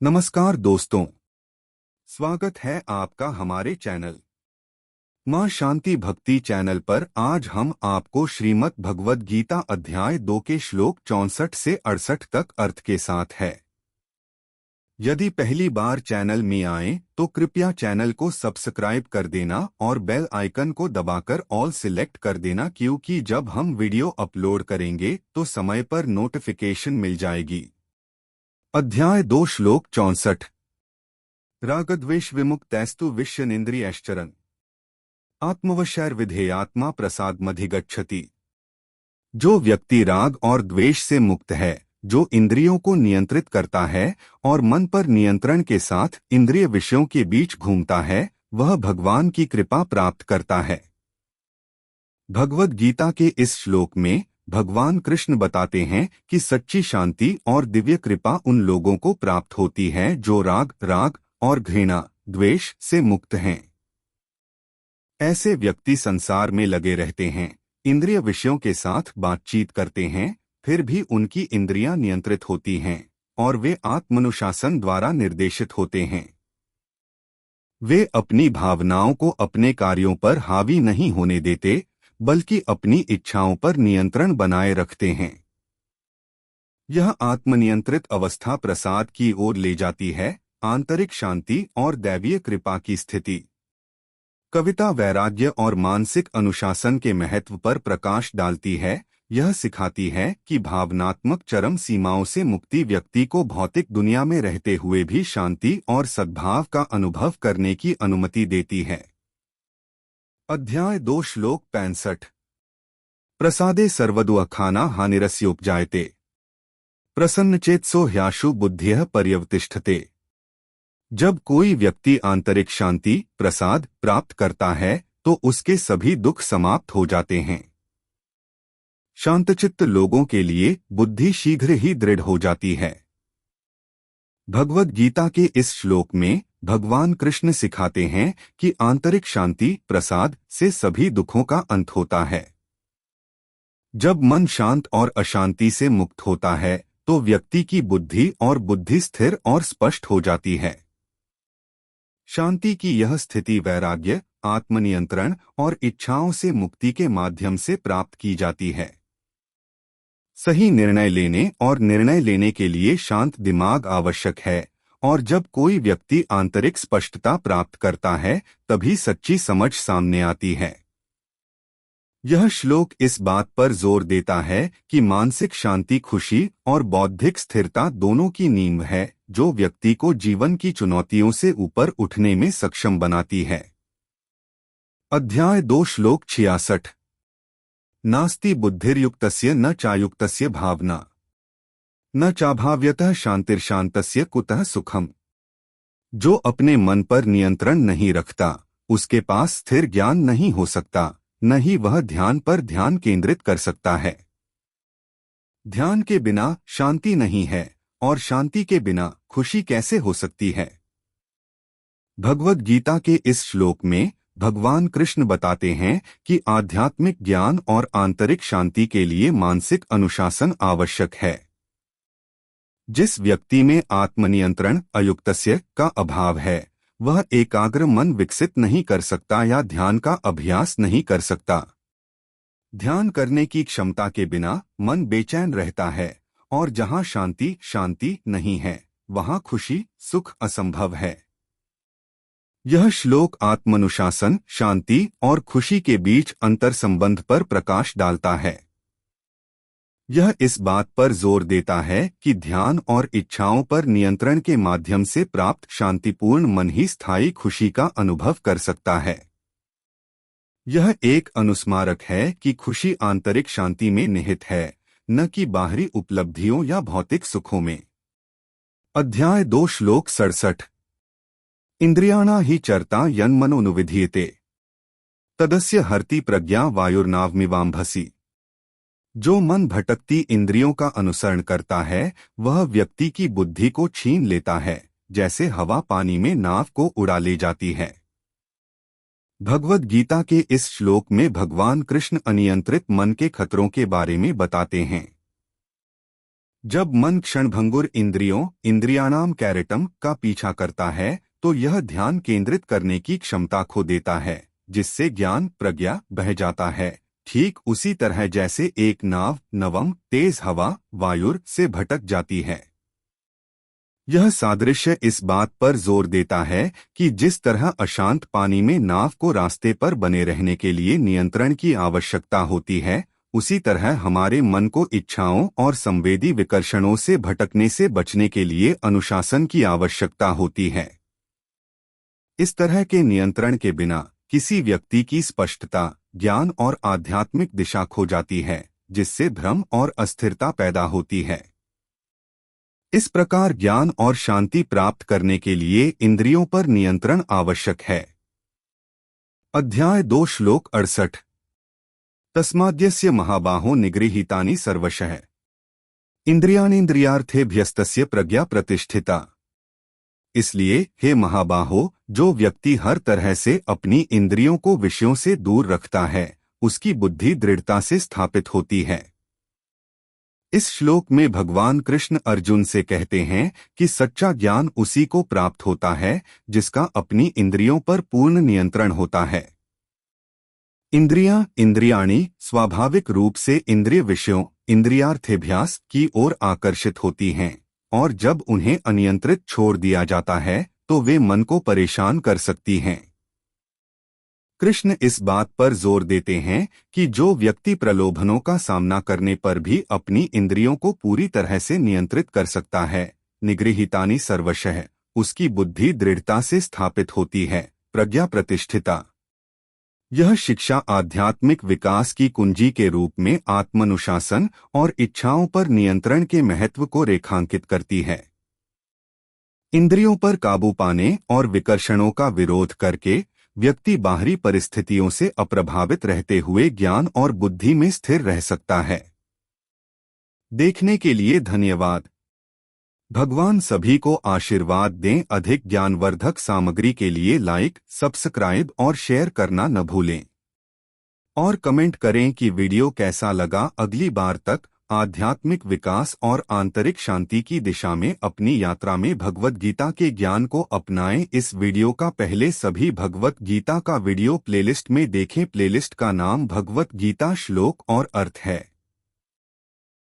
नमस्कार दोस्तों, स्वागत है आपका हमारे चैनल मां शांति भक्ति चैनल पर। आज हम आपको श्रीमद् भगवद गीता अध्याय 2 के श्लोक 64 से 68 तक अर्थ के साथ है। यदि पहली बार चैनल में आए तो कृपया चैनल को सब्सक्राइब कर देना और बेल आइकन को दबाकर ऑल सिलेक्ट कर देना, क्योंकि जब हम वीडियो अपलोड करेंगे तो समय पर नोटिफिकेशन मिल जाएगी। अध्याय 2 श्लोक 64। रागद्वेष विमुक्तैस्तु विश्वनिन्द्रियैश्चरन् आत्मवशैर्विधेयात्मा प्रसादमधिगच्छति। जो व्यक्ति राग और द्वेष से मुक्त है, जो इंद्रियों को नियंत्रित करता है और मन पर नियंत्रण के साथ इंद्रिय विषयों के बीच घूमता है, वह भगवान की कृपा प्राप्त करता है। भगवद गीता के इस श्लोक में भगवान कृष्ण बताते हैं कि सच्ची शांति और दिव्य कृपा उन लोगों को प्राप्त होती है जो राग और घृणा द्वेष से मुक्त हैं। ऐसे व्यक्ति संसार में लगे रहते हैं, इंद्रिय विषयों के साथ बातचीत करते हैं, फिर भी उनकी इंद्रियां नियंत्रित होती हैं और वे आत्मानुशासन द्वारा निर्देशित होते हैं। वे अपनी भावनाओं को अपने कार्यों पर हावी नहीं होने देते, बल्कि अपनी इच्छाओं पर नियंत्रण बनाए रखते हैं। यह आत्मनियंत्रित अवस्था प्रसाद की ओर ले जाती है, आंतरिक शांति और दैवीय कृपा की स्थिति। कविता वैराग्य और मानसिक अनुशासन के महत्व पर प्रकाश डालती है। यह सिखाती है कि भावनात्मक चरम सीमाओं से मुक्ति व्यक्ति को भौतिक दुनिया में रहते हुए भी शांति और सद्भाव का अनुभव करने की अनुमति देती है। अध्याय 2 श्लोक 65। प्रसादे सर्वदु अखाना हानिरस्योपजायते प्रसन्नचेतसो ह्याशु बुद्धियः पर्यवतिष्ठते। जब कोई व्यक्ति आंतरिक शांति प्रसाद प्राप्त करता है तो उसके सभी दुख समाप्त हो जाते हैं। शांतचित्त लोगों के लिए बुद्धि शीघ्र ही दृढ़ हो जाती है। भगवद गीता के इस श्लोक में भगवान कृष्ण सिखाते हैं कि आंतरिक शांति प्रसाद से सभी दुखों का अंत होता है। जब मन शांत और अशांति से मुक्त होता है तो व्यक्ति की बुद्धि स्थिर और स्पष्ट हो जाती है। शांति की यह स्थिति वैराग्य, आत्मनियंत्रण और इच्छाओं से मुक्ति के माध्यम से प्राप्त की जाती है। सही निर्णय लेने और निर्णय लेने के लिए शांत दिमाग आवश्यक है, और जब कोई व्यक्ति आंतरिक स्पष्टता प्राप्त करता है तभी सच्ची समझ सामने आती है। यह श्लोक इस बात पर जोर देता है कि मानसिक शांति खुशी और बौद्धिक स्थिरता दोनों की नींव है, जो व्यक्ति को जीवन की चुनौतियों से ऊपर उठने में सक्षम बनाती है। अध्याय 2 श्लोक 66। नास्ति बुद्धिर्युक्तस्य न चायुक्तस्य भावना न चाभाव्यतः शांतिर्शांतस्य कुतः सुखम। जो अपने मन पर नियंत्रण नहीं रखता, उसके पास स्थिर ज्ञान नहीं हो सकता, न ही वह ध्यान पर ध्यान केंद्रित कर सकता है। ध्यान के बिना शांति नहीं है, और शांति के बिना खुशी कैसे हो सकती है। भगवद गीता के इस श्लोक में भगवान कृष्ण बताते हैं कि आध्यात्मिक ज्ञान और आंतरिक शांति के लिए मानसिक अनुशासन आवश्यक है। जिस व्यक्ति में आत्मनियंत्रण अयुक्तस्य का अभाव है, वह एकाग्र मन विकसित नहीं कर सकता या ध्यान का अभ्यास नहीं कर सकता। ध्यान करने की क्षमता के बिना मन बेचैन रहता है, और जहाँ शांति नहीं है, वहाँ खुशी सुख असंभव है। यह श्लोक आत्मनुशासन, शांति और खुशी के बीच अंतर संबंध पर प्रकाश डालता है। यह इस बात पर जोर देता है कि ध्यान और इच्छाओं पर नियंत्रण के माध्यम से प्राप्त शांतिपूर्ण मन ही स्थायी खुशी का अनुभव कर सकता है। यह एक अनुस्मारक है कि खुशी आंतरिक शांति में निहित है, न कि बाहरी उपलब्धियों या भौतिक सुखों में। अध्याय 2 श्लोक 67। इंद्रियाणा ही चरता यन्मनोनुविधीयते तदस्य हरति प्रज्ञा वायुर्नावमिवाम्भसि। जो मन भटकती इंद्रियों का अनुसरण करता है, वह व्यक्ति की बुद्धि को छीन लेता है, जैसे हवा पानी में नाव को उड़ा ले जाती है। भगवद गीता के इस श्लोक में भगवान कृष्ण अनियंत्रित मन के खतरों के बारे में बताते हैं। जब मन क्षणभंगुर इंद्रियाणाम कैरेटम का पीछा करता है तो यह ध्यान केंद्रित करने की क्षमता खो देता है, जिससे ज्ञान प्रज्ञा बह जाता है। ठीक उसी तरह जैसे एक नाव नवम तेज हवा वायुर से भटक जाती है। यह सादृश्य इस बात पर जोर देता है कि जिस तरह अशांत पानी में नाव को रास्ते पर बने रहने के लिए नियंत्रण की आवश्यकता होती है, उसी तरह हमारे मन को इच्छाओं और संवेदी विकर्षणों से भटकने से बचने के लिए अनुशासन की आवश्यकता होती है। इस तरह के नियंत्रण के बिना किसी व्यक्ति की स्पष्टता, ज्ञान और आध्यात्मिक दिशा खो जाती है, जिससे भ्रम और अस्थिरता पैदा होती है। इस प्रकार ज्ञान और शांति प्राप्त करने के लिए इंद्रियों पर नियंत्रण आवश्यक है। अध्याय 2 श्लोक 68। तस्माद्यस्य महाबाहो निगृहीतानि सर्वशः इंद्रियाणीन्द्रियार्थेभ्यस्तस्य प्रज्ञा प्रतिष्ठिता। इसलिए हे महाबाहो, जो व्यक्ति हर तरह से अपनी इंद्रियों को विषयों से दूर रखता है, उसकी बुद्धि दृढ़ता से स्थापित होती है। इस श्लोक में भगवान कृष्ण अर्जुन से कहते हैं कि सच्चा ज्ञान उसी को प्राप्त होता है जिसका अपनी इंद्रियों पर पूर्ण नियंत्रण होता है। इंद्रियाणी स्वाभाविक रूप से इंद्रिय विषयों इंद्रियार्थेभ्यास की ओर आकर्षित होती हैं, और जब उन्हें अनियंत्रित छोड़ दिया जाता है तो वे मन को परेशान कर सकती हैं। कृष्ण इस बात पर जोर देते हैं कि जो व्यक्ति प्रलोभनों का सामना करने पर भी अपनी इंद्रियों को पूरी तरह से नियंत्रित कर सकता है, निगृहीतानि सर्वशः, उसकी बुद्धि दृढ़ता से स्थापित होती है, प्रज्ञा प्रतिष्ठिता। यह शिक्षा आध्यात्मिक विकास की कुंजी के रूप में आत्मानुशासन और इच्छाओं पर नियंत्रण के महत्व को रेखांकित करती है। इंद्रियों पर काबू पाने और विकर्षणों का विरोध करके व्यक्ति बाहरी परिस्थितियों से अप्रभावित रहते हुए ज्ञान और बुद्धि में स्थिर रह सकता है। देखने के लिए धन्यवाद। भगवान सभी को आशीर्वाद दें। अधिक ज्ञानवर्धक सामग्री के लिए लाइक, सब्सक्राइब और शेयर करना न भूलें, और कमेंट करें कि वीडियो कैसा लगा। अगली बार तक आध्यात्मिक विकास और आंतरिक शांति की दिशा में अपनी यात्रा में भगवत गीता के ज्ञान को अपनाएं। इस वीडियो का पहले सभी भगवत गीता का वीडियो प्लेलिस्ट में देखें। प्लेलिस्ट का नाम भगवत गीता श्लोक और अर्थ है।